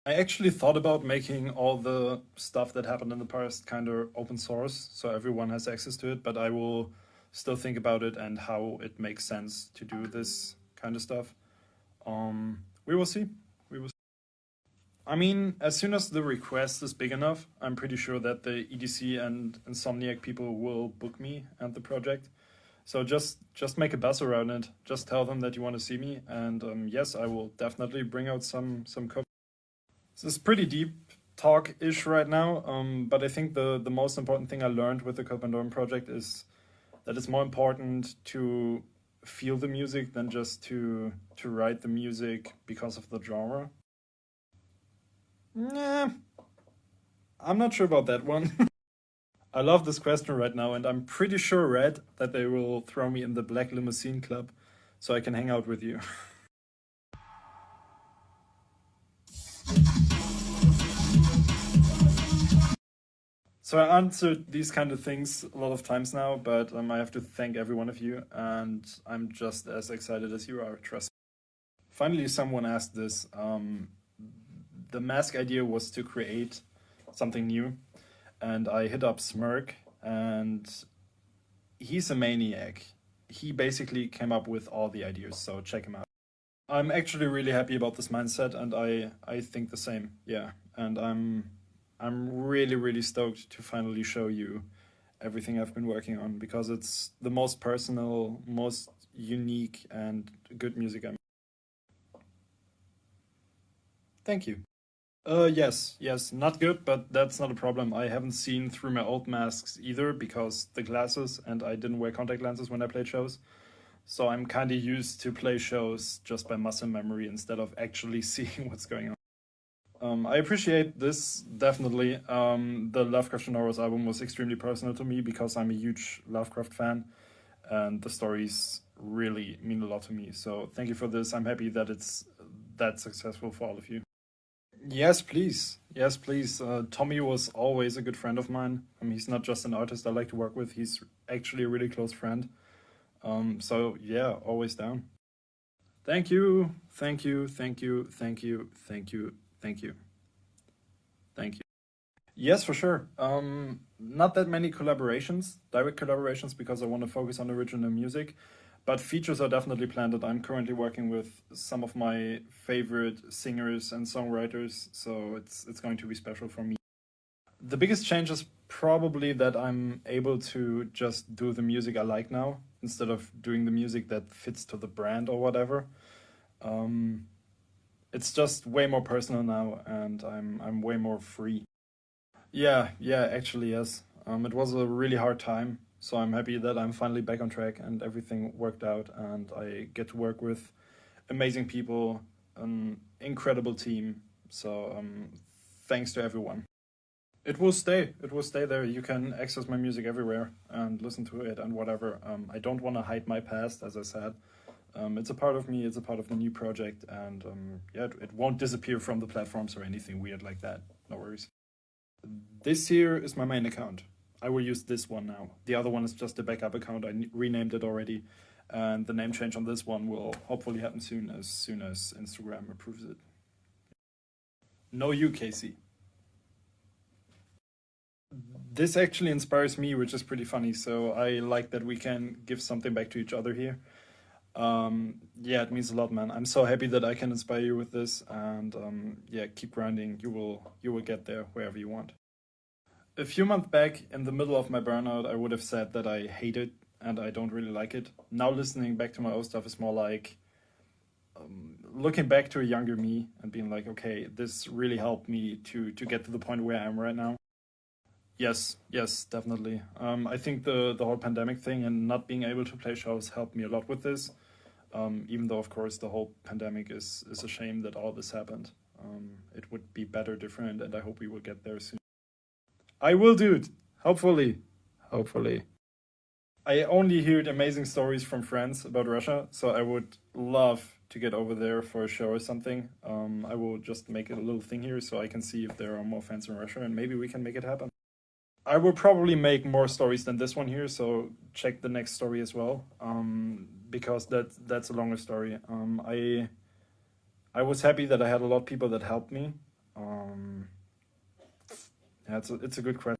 I actually thought about making all the stuff that happened in the past kind of open source so everyone has access to it, but I will still think about it and how it makes sense to do this kind of stuff. We will see. We will see. I mean, as soon as the request is big enough, I'm pretty sure that the EDC and Insomniac people will book me and the project. So just make a buzz around it. Just tell them that you want to see me, and yes, I will definitely bring out some cover. This is pretty deep talk-ish right now, but I think the most important thing I learned with the Pandorum project is that it's more important to feel the music than just to write the music because of the genre. Nah, I'm not sure about that one. I love this question right now, and I'm pretty sure, Red, that they will throw me in the Black Limousine Club so I can hang out with you. So I answered these kind of things a lot of times now, but I have to thank every one of you, and I'm just as excited as you are, trust me. Finally, someone asked this. The mask idea was to create something new, and I hit up Smirk, and he's a maniac. He basically came up with all the ideas, so check him out. I'm actually really happy about this mindset, and I think the same, yeah. And I'm really, really stoked to finally show you everything I've been working on, because it's the most personal, most unique, and good music I'm. Thank you. Yes, not good, but that's not a problem. I haven't seen through my old masks either because the glasses, and I didn't wear contact lenses when I played shows. So I'm kind of used to play shows just by muscle memory instead of actually seeing what's going on. I appreciate this, definitely. The Lovecraft Horrors album was extremely personal to me because I'm a huge Lovecraft fan, and the stories really mean a lot to me. So thank you for this. I'm happy that it's that successful for all of you. Yes, please. Yes, please. Tommy was always a good friend of mine. He's not just an artist I like to work with, he's actually a really close friend. So yeah, always down. Thank you, thank you, thank you, thank you, thank you, thank you, thank you. Yes, for sure. Not that many collaborations, direct collaborations, because I want to focus on original music, but features are definitely planned. And I'm currently working with some of my favorite singers and songwriters, so it's going to be special for me. The biggest change is probably that I'm able to just do the music I like now instead of doing the music that fits to the brand or whatever. Um, it's just way more personal now, and I'm way more free. Yeah, actually, yes. It was a really hard time, so I'm happy that I'm finally back on track and everything worked out, and I get to work with amazing people, an incredible team. So thanks to everyone. It will stay. It will stay there. You can access my music everywhere and listen to it and whatever. I don't want to hide my past, as I said. It's a part of me. It's a part of the new project, and yeah, it won't disappear from the platforms or anything weird like that. No worries. This here is my main account. I will use this one now. The other one is just a backup account. I renamed it already, and the name change on this one will hopefully happen soon as Instagram approves it. No, you, Casey. This actually inspires me, which is pretty funny. So I like that we can give something back to each other here. Yeah, it means a lot, man. I'm so happy that I can inspire you with this, and yeah, keep grinding. You will get there wherever you want. A few months back, in the middle of my burnout, I would have said that I hate it and I don't really like it. Now listening back to my old stuff is more like looking back to a younger me and being like, okay, this really helped me to get to the point where I am right now. Yes, definitely. I think the whole pandemic thing and not being able to play shows helped me a lot with this. Even though, of course, the whole pandemic is a shame that all this happened. It would be better, different, and I hope we will get there soon. I will, dude. Hopefully. Hopefully. I only heard amazing stories from friends about Russia, so I would love to get over there for a show or something. I will just make a little thing here so I can see if there are more fans in Russia, and maybe we can make it happen. I will probably make more stories than this one here, so check the next story as well, because that's a longer story. I was happy that I had a lot of people that helped me. Yeah, it's a good question.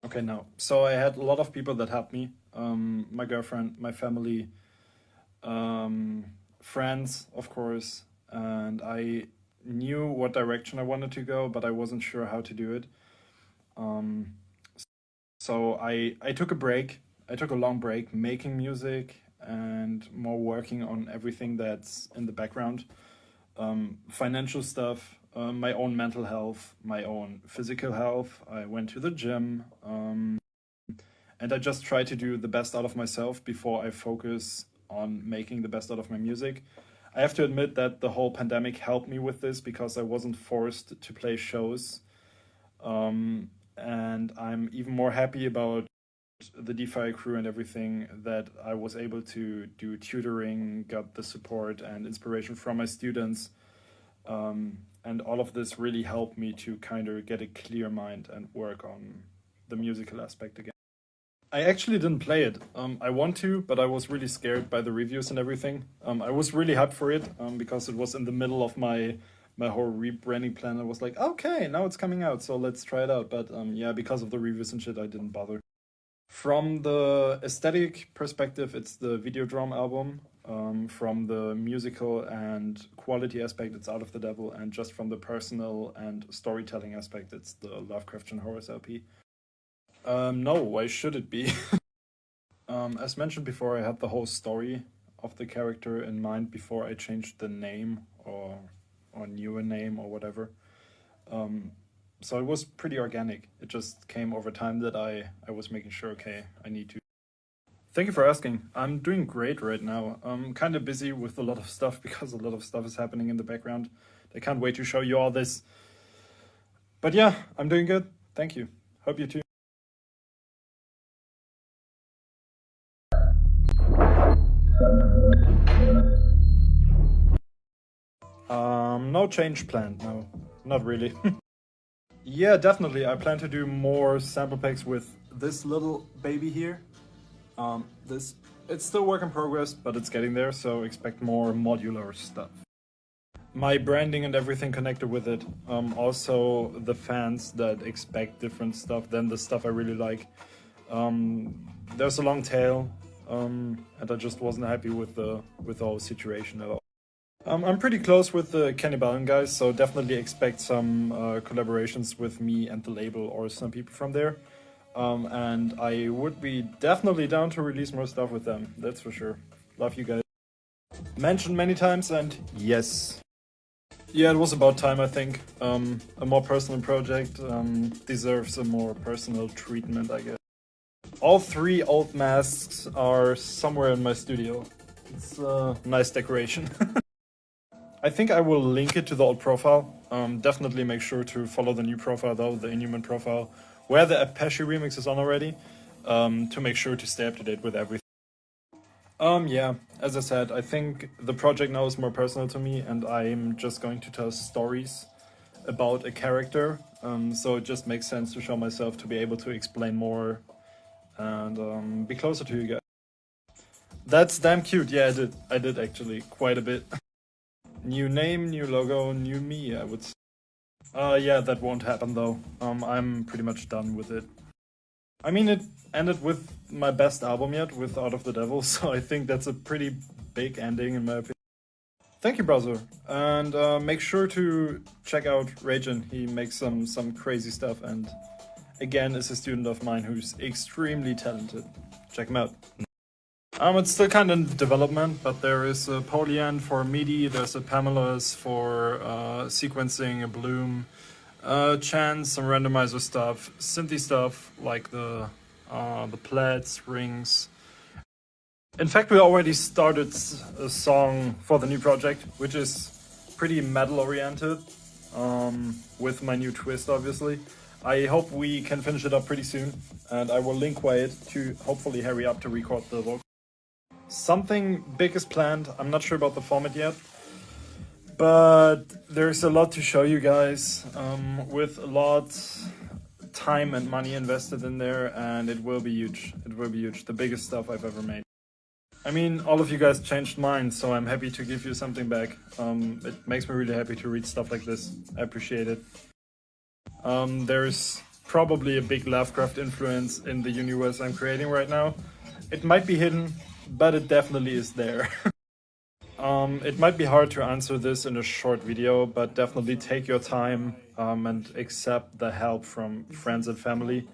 Okay, now, so I had a lot of people that helped me. My girlfriend, my family, um, friends, of course, and I knew what direction I wanted to go, but I wasn't sure how to do it. Um, so I took a break. I took a long break making music and more working on everything that's in the background. Financial stuff, my own mental health, my own physical health. I went to the gym, and I just try to do the best out of myself before I focus on making the best out of my music. I have to admit that the whole pandemic helped me with this because I wasn't forced to play shows. And I'm even more happy about the DeFi crew and everything that I was able to do tutoring, got the support and inspiration from my students. And all of this really helped me to kind of get a clear mind and work on the musical aspect again. I actually didn't play it. I want to, but I was really scared by the reviews and everything. I was really hyped for it because it was in the middle of my whole rebranding plan. I was like, okay, now it's coming out, so let's try it out. But yeah, because of the reviews and shit, I didn't bother. From the aesthetic perspective, it's the Videodrome album. From the musical and quality aspect, it's Out of the Devil. And just from the personal and storytelling aspect, it's the Lovecraftian Horrors LP. No, why should it be? As mentioned before, I had the whole story of the character in mind before I changed the name or knew a name or whatever. So it was pretty organic. It just came over time that I was making sure, okay, I need to. Thank you for asking. I'm doing great right now. I'm kind of busy with a lot of stuff because a lot of stuff is happening in the background. I can't wait to show you all this. But yeah, I'm doing good. Thank you. Hope you too. No change planned, no. Not really. Yeah, definitely. I plan to do more sample packs with this little baby here. This it's still work in progress, but it's getting there, so expect more modular stuff. My branding and everything connected with it. Also the fans that expect different stuff than the stuff I really like. There's a long tail, and I just wasn't happy with the whole situation at all. I'm pretty close with the Cannibalian guys, so definitely expect some collaborations with me and the label or some people from there. And I would be definitely down to release more stuff with them, that's for sure. Love you guys. Mentioned many times, and yes. Yeah, it was about time, I think. A more personal project deserves a more personal treatment, I guess. All 3 old masks are somewhere in my studio. It's a nice decoration. I think I will link it to the old profile. Definitely make sure to follow the new profile though, the INHUMAN profile, where the Apache remix is on already, to make sure to stay up to date with everything. Yeah, as I said, I think the project now is more personal to me and I'm just going to tell stories about a character. So it just makes sense to show myself to be able to explain more and be closer to you guys. That's damn cute. Yeah, I did actually quite a bit. New name, new logo, new me, I would say. Yeah, that won't happen though. I'm pretty much done with it. I mean, it ended with my best album yet, with Out of the Devil, so I think that's a pretty big ending in my opinion. Thank you, browser. And make sure to check out Ragin. He makes some crazy stuff and again is a student of mine who's extremely talented. Check him out. It's still kind of in development, but there is a Polyand for MIDI, there's a Pamela's for sequencing, a Bloom, chants, some randomizer stuff, synthy stuff like the plaid strings. In fact, we already started a song for the new project, which is pretty metal oriented, with my new twist, obviously. I hope we can finish it up pretty soon, and I will link it to hopefully hurry up to record the vocal. Something big is planned. I'm not sure about the format yet, but there's a lot to show you guys, with a lot time and money invested in there, and it will be huge. It will be huge. The biggest stuff I've ever made. I mean, all of you guys changed mine, so I'm happy to give you something back. It makes me really happy to read stuff like this. I appreciate it. There's probably a big Lovecraft influence in the universe I'm creating right now. It might be hidden, but it definitely is there. It might be hard to answer this in a short video, but definitely take your time and accept the help from friends and family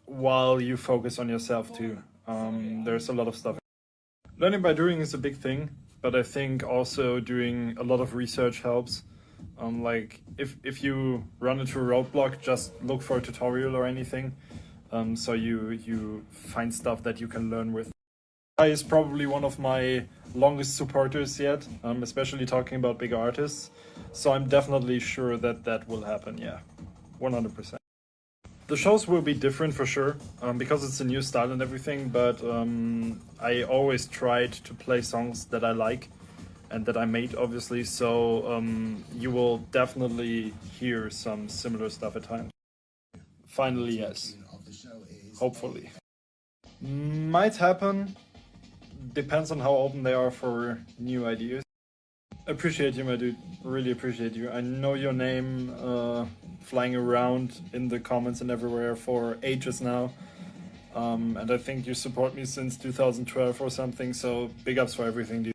while you focus on yourself too. There's a lot of stuff. Learning by doing is a big thing, but I think also doing a lot of research helps. Like if you run into a roadblock, just look for a tutorial or anything, so you find stuff that you can learn with. Guy is probably one of my longest supporters yet, especially talking about big artists. So I'm definitely sure that that will happen. Yeah, 100%. The shows will be different for sure, because it's a new style and everything, but I always tried to play songs that I like and that I made, obviously, so you will definitely hear some similar stuff at times. Finally, yes. Hopefully. Might happen. Depends on how open they are for new ideas. Appreciate you, my dude. Really appreciate you. I know your name flying around in the comments and everywhere for ages now. And I think you support me since 2012 or something, so big ups for everything, dude.